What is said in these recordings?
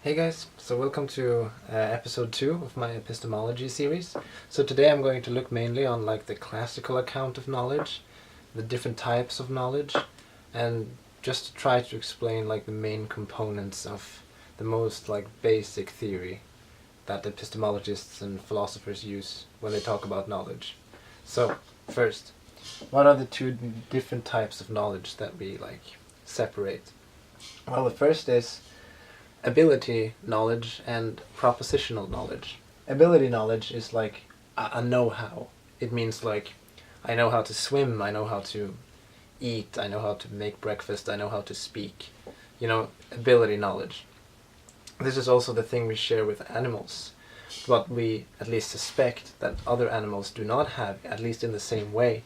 Hey guys, so welcome to episode 2 of my Epistemology series. So today I'm going to look mainly on the classical account of knowledge, the different types of knowledge, and just to try to explain the main components of the most basic theory that epistemologists and philosophers use when they talk about knowledge. So first, what are the two different types of knowledge that we separate? Well, the first is ability knowledge and propositional knowledge. Ability knowledge is like a know-how. It means I know how to swim, I know how to eat, I know how to make breakfast, I know how to speak. Ability knowledge. This is also the thing we share with animals. What we at least suspect that other animals do not have, at least in the same way,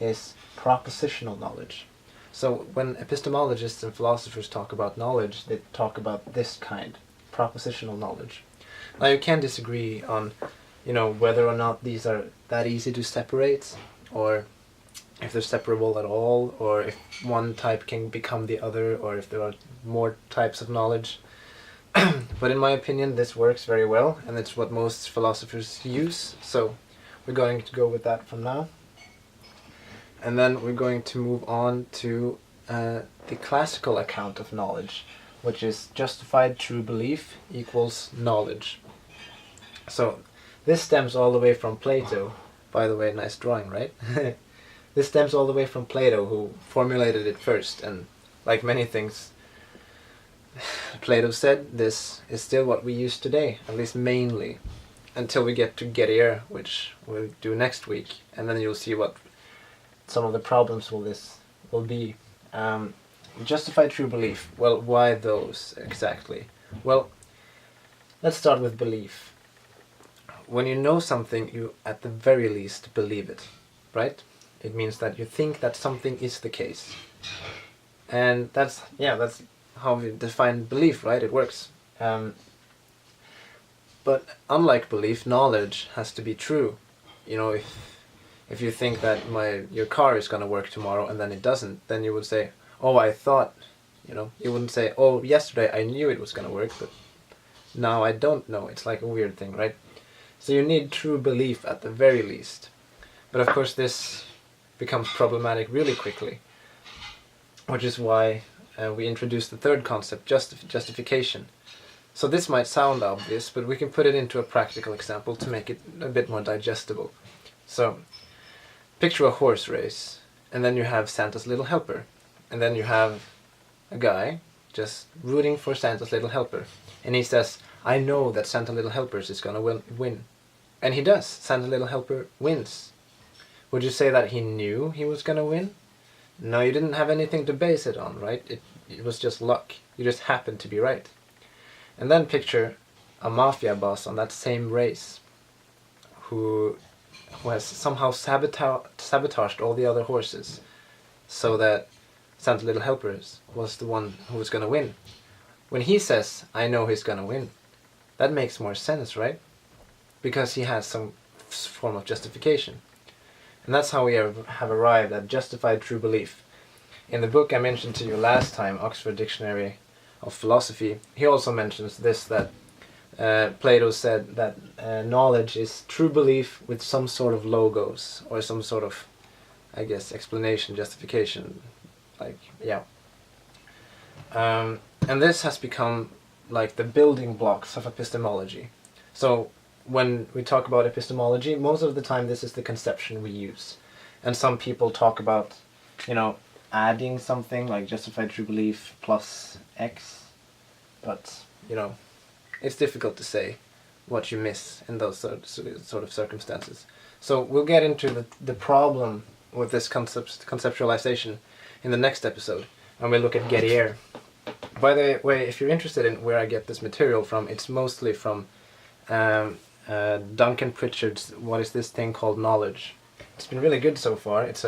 is propositional knowledge. So when epistemologists and philosophers talk about knowledge, they talk about this kind, propositional knowledge. Now you can disagree on, whether or not these are that easy to separate, or if they're separable at all, or if one type can become the other, or if there are more types of knowledge. But in my opinion, this works very well, and it's what most philosophers use, so we're going to go with that from now. And then we're going to move on to the classical account of knowledge, which is justified true belief equals knowledge. So this stems all the way from Plato. By the way, nice drawing, right? This stems all the way from Plato, who formulated it first, and like many things Plato said, this is still what we use today, at least mainly, until we get to Gettier, which we'll do next week, and then you'll see what some of the problems will be. Justified true belief. Well, why those exactly? Well, let's start with belief. When you know something, you at the very least believe it, right? It means that you think that something is the case. And that's how we define belief, right? It works. But unlike belief, knowledge has to be true. If you think that your car is going to work tomorrow and then it doesn't, then you would say, oh, I thought, you wouldn't say, oh, yesterday I knew it was going to work, but now I don't know. It's like a weird thing, right? So you need true belief at the very least. But of course this becomes problematic really quickly, which is why we introduced the third concept, justification. So this might sound obvious, but we can put it into a practical example to make it a bit more digestible. So picture a horse race, and then you have Santa's little helper, and then you have a guy just rooting for Santa's little helper, and he says, I know that Santa Little Helpers is gonna win. And he does. Santa Little Helper wins. Would you say that he knew he was gonna win? No, you didn't have anything to base it on, right? It was just luck. You just happened to be right. And then picture a mafia boss on that same race who has somehow sabotaged all the other horses so that Santa Little Helpers was the one who was going to win. When he says, I know he's going to win, that makes more sense, right? Because he has some form of justification. And that's how we have arrived at justified true belief. In the book I mentioned to you last time, Oxford Dictionary of Philosophy, he also mentions this, that Plato said that knowledge is true belief with some sort of logos, or some sort of, explanation, justification, and this has become the building blocks of epistemology. So when we talk about epistemology, most of the time this is the conception we use. And some people talk about, adding something like justified true belief plus X, but, it's difficult to say what you miss in those sort of circumstances. So we'll get into the problem with this conceptualization in the next episode, and we'll look at Gettier. By the way, if you're interested in where I get this material from, it's mostly from Duncan Pritchard's What is this thing called knowledge? It's been really good so far. It's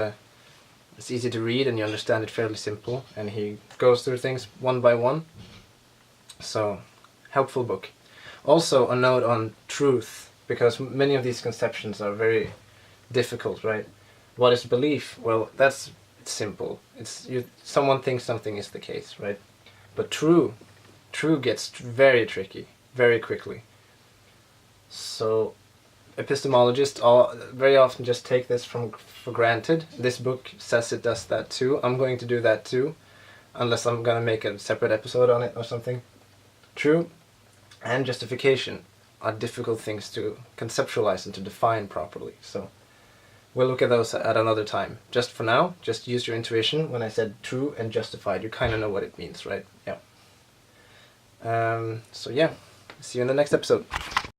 easy to read and you understand it fairly simple, and he goes through things one by one. So, helpful book. Also a note on truth, because many of these conceptions are very difficult, right? What is belief? Well, it's simple. Someone thinks something is the case, right? But true true gets very tricky very quickly. So epistemologists all very often just take this for granted. This book says it does that too. I'm going to do that too, unless I'm going to make a separate episode on it or something. True and justification are difficult things to conceptualize and to define properly. So we'll look at those at another time. Just for now, just use your intuition. When I said true and justified, you kind of know what it means, right? Yeah. So yeah, see you in the next episode.